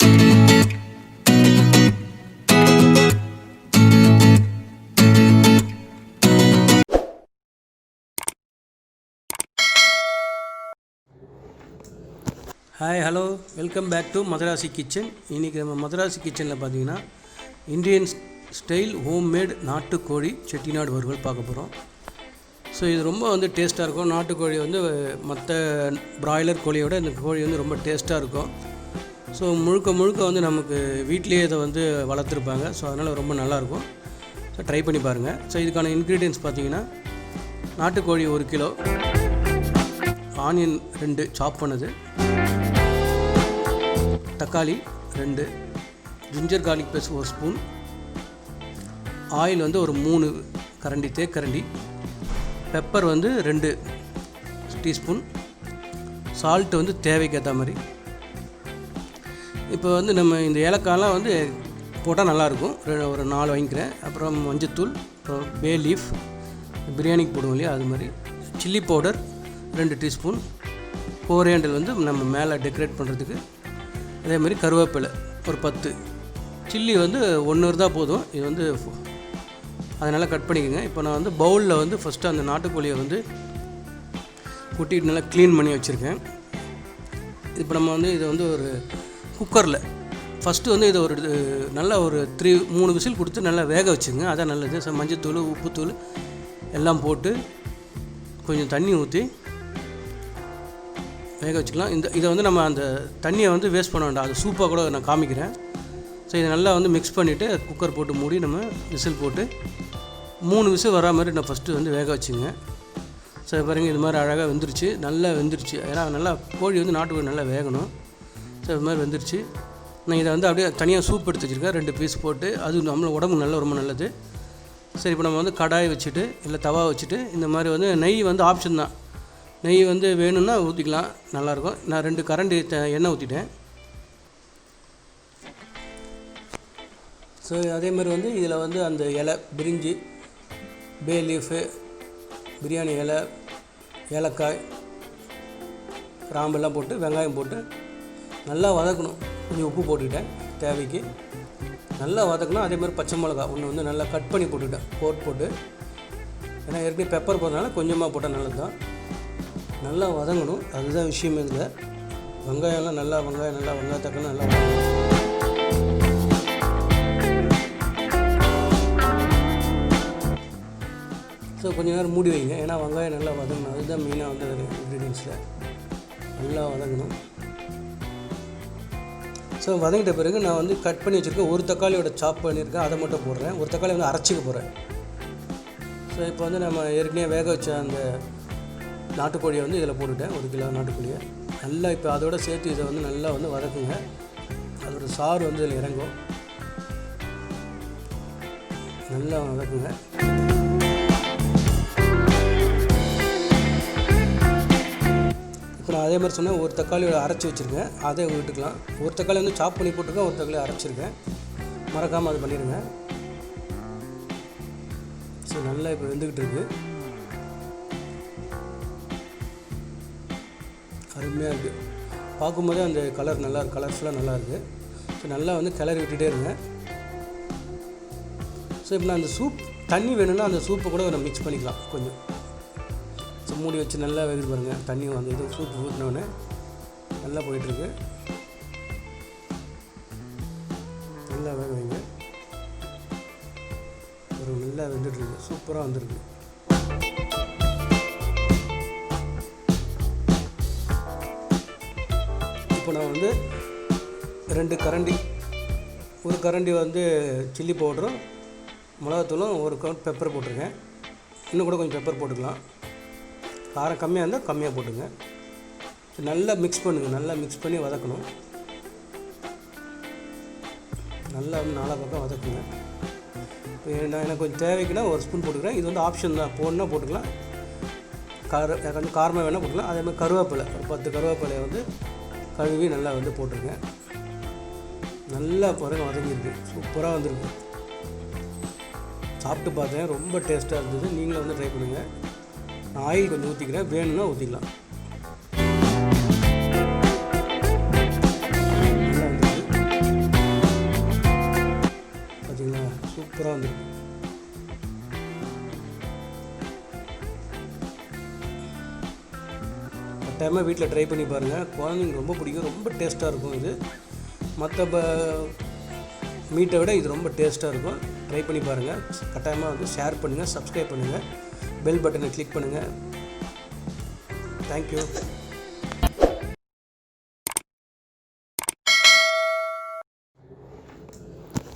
Hi hello welcome back to Madrasi kitchen. இன்றைக்கி நம்ம மதராசி கிச்சனில் பார்த்தீங்கன்னா இந்தியன் ஸ்டைல் ஹோம்மேட் நாட்டு கோழி செட்டிநாடு வறுவல் பார்க்க போகிறோம். ஸோ இது ரொம்ப டேஸ்ட்டாக இருக்கும். நாட்டுக்கோழி மற்ற பிராய்லர் கோழியோட இந்த கோழி ரொம்ப டேஸ்ட்டாக இருக்கும். ஸோ முழுக்க நமக்கு வீட்டிலேயே இதை வளர்த்துருப்பாங்க. ஸோ அதனால் ரொம்ப நல்லாயிருக்கும். ஸோ ட்ரை பண்ணி பாருங்கள். ஸோ இதுக்கான இன்க்ரீடியன்ஸ் பார்த்தீங்கன்னா நாட்டுக்கோழி 1 கிலோ, ஆனியன் 2 சாப் பண்ணது, தக்காளி 2, ginger garlic paste 1 spoon, oil ஒரு 3 கரண்டி தேக்கரண்டி, பெப்பர் 2 டீஸ்பூன், சால்ட்டு தேவைக்கேற்ற மாதிரி. இப்போ நம்ம இந்த ஏலக்காயெலாம் போட்டால் நல்லாயிருக்கும். ஒரு 4 வாங்கிக்கிறேன். அப்புறம் மஞ்சத்தூள், அப்புறம் பே லீஃப் பிரியாணிக்கு போடுவோம் இல்லையா, அது மாதிரி. சில்லி பவுடர் 2 டீஸ்பூன், கோரியண்டல் நம்ம மேலே டெக்கரேட் பண்ணுறதுக்கு. அதே மாதிரி கருவேப்பிலை ஒரு 10. சில்லி 1 இருந்தால் போதும். இது அதனால் கட் பண்ணிக்கோங்க. இப்போ நான் பவுலில் ஃபஸ்ட்டு அந்த நாட்டுக்கோழியை கொட்டிட்டு நல்லா க்ளீன் பண்ணி வச்சுருக்கேன். இப்போ நம்ம இதை ஒரு குக்கரில் ஃபஸ்ட்டு இதை ஒரு நல்லா ஒரு 3 விசில் கொடுத்து நல்லா வேக வச்சுங்க. அதான் நல்லது. மஞ்சத்தூள், உப்புத்தூள் எல்லாம் போட்டு கொஞ்சம் தண்ணி ஊற்றி வேக வச்சுக்கலாம். இதை நம்ம அந்த தண்ணியை வேஸ்ட் பண்ண வேண்டாம். அது சூப்பாக கூட நான் காமிக்கிறேன். ஸோ இதை நல்லா மிக்ஸ் பண்ணிவிட்டு குக்கர் போட்டு மூடி நம்ம விசில் போட்டு 3 விசில் வரா மாதிரி நான் ஃபஸ்ட்டு வேக வச்சுங்க. ஸோ பாருங்கள், இது மாதிரி அழகாக வெந்துருச்சு, நல்லா வெந்துருச்சு. ஏன்னா நல்லா கோழி நாட்டுக்கோழி நல்லா வேகணும். ஸோ இது மாதிரி வெந்துருச்சு. நான் இதை அப்படியே தனியாக சூப் எடுத்து வச்சுருக்கேன். 2 பீஸ் போட்டு. அது நம்ம உடம்புக்கு ரொம்ப நல்லது. சரி, இப்போ நம்ம கடாய் வச்சுட்டு இல்லை தவா வச்சுட்டு இந்த மாதிரி நெய் ஆப்ஷன் தான். நெய் வேணும்னா ஊற்றிக்கலாம், நல்லாயிருக்கும். நான் 2 கரண்டி எண்ணெய் ஊற்றிட்டேன். ஸோ அதே மாதிரி இதில் அந்த இலை, பிரிஞ்சி, பே லீஃபு, பிரியாணி இலை, ஏலக்காய், கிராம்பெல்லாம் போட்டு வெங்காயம் போட்டு நல்லா வதக்கணும். கொஞ்சம் உப்பு போட்டுக்கிட்டேன் தேவைக்கு. நல்லா வதக்கணும். அதே மாதிரி பச்சை மிளகா ஒன்று நல்லா கட் பண்ணி போட்டுக்கிட்டேன், போட்டு. ஏன்னா ஏற்கனவே பெப்பர் போடுறதுனால கொஞ்சமாக போட்டால் நல்லது தான். நல்லா வதங்கணும், அதுதான் விஷயமே. இதில் வெங்காயம் தக்காளி நல்லா வதங்கணும். ஸோ கொஞ்சம் நேரம் மூடி வைங்க. ஏன்னா வெங்காயம் நல்லா வதங்கணும். அதுதான் மெயினாக இன்க்ரீடியன்ஸில் நல்லா வதங்கணும். ஸோ வதங்கிட்ட பிறகு நான் கட் பண்ணி வச்சுருக்கேன். ஒரு தக்காளியோட சாப் பண்ணியிருக்கேன், அதை மட்டும் போடுறேன். ஒரு தக்காளி அரைச்சிக்க போகிறேன். ஸோ இப்போ நம்ம ஏற்கனவே வேக வச்ச அந்த நாட்டுக்கோழியை இதில் போட்டுவிட்டேன். 1 கிலோ நாட்டுக்கோழியை நல்லா இப்போ அதோடு சேர்த்து இதை நல்லா வதக்குங்க. அதோட சாறு இதில் இறங்கும். நல்லா வதக்குங்க. இப்போ நான் அதே மாதிரி சொன்னேன், ஒரு தக்காளியோட அரைச்சி வச்சுருக்கேன், அதை விட்டுக்கலாம். ஒரு தக்காளி சாப் பண்ணி போட்டிருக்கேன், ஒரு தக்காளி அரைச்சிருக்கேன். மறக்காமல் அது பண்ணிடுங்க. ஸோ நல்லா இப்போ வெந்துக்கிட்டு இருக்குது. அருமையாக இருக்குது. பார்க்கும்போதே அந்த கலர் நல்லா இருக்குது, கலர்ஃபுல்லாக நல்லா இருக்குது. ஸோ நல்லா கிளறி விட்டுகிட்டே இருங்க. ஸோ இப்போ நான் அந்த சூப் தண்ணி வேணும்னா அந்த சூப்பை கூட நம்ம மிக்ஸ் பண்ணிக்கலாம் கொஞ்சம். ஸோ மூடி வச்சு நல்லா வேகுது பாருங்கள். தண்ணி இது சூப் ஊற்றினோடனே நல்லா போயிட்டுருக்கு. நல்லா வேக வைங்க. ஒரு நல்லா வெந்துட்டுருக்கு, சூப்பராக வந்துருக்கு. இப்போ நான் 2 கரண்டி, ஒரு கரண்டி சில்லி பவுடரும் மிளகாத்தூளும், ஒரு கவுண்ட் பெப்பர் போட்டிருக்கேன். இன்னும் கூட கொஞ்சம் பெப்பர் போட்டுக்கலாம். காரம் கம்மியாக இருந்தால் கம்மியாக போட்டுங்க. நல்லா மிக்ஸ் பண்ணுங்கள். நல்லா மிக்ஸ் பண்ணி வதக்கணும். நல்லா 4 பக்கம் வதக்குங்க. இப்போ எனக்கு கொஞ்சம் தேவைக்குன்னா 1 ஸ்பூன் போட்டுக்கிறேன். இது ஆப்ஷன் தான், போடணுன்னா போட்டுக்கலாம். கொஞ்சம் காரமாக வேணால் போட்டுக்கலாம். அதே மாதிரி கருவேப்பிலை ஒரு 10 கருவேப்பிலையை கழுவி நல்லா போட்டிருக்கேன். நல்லா பாருங்க வதங்கிருக்கு, சூப்பராக வந்துருக்கு. சாப்பிட்டு பார்த்தேன், ரொம்ப டேஸ்ட்டாக இருந்தது. நீங்களும் ட்ரை பண்ணுங்கள். நான் ஆயில் கொஞ்சம் ஊற்றிக்கிறேன், வேணும்னா ஊற்றிக்கலாம். நல்லா வந்துருக்கு. கட்டாயமாக வீட்டில் ட்ரை பண்ணி பாருங்கள். குழந்தைங்களுக்கு ரொம்ப பிடிக்கும். ரொம்ப டேஸ்ட்டாக இருக்கும். இது மற்ற மீட்டை விட இது ரொம்ப டேஸ்ட்டாக இருக்கும். ட்ரை பண்ணி பாருங்கள். கட்டாயமாக வந்து ஷேர் பண்ணுங்கள், சப்ஸ்கிரைப் பண்ணுங்கள், பெல் பட்டனை கிளிக் பண்ணுங்கள். தேங்க்யூ.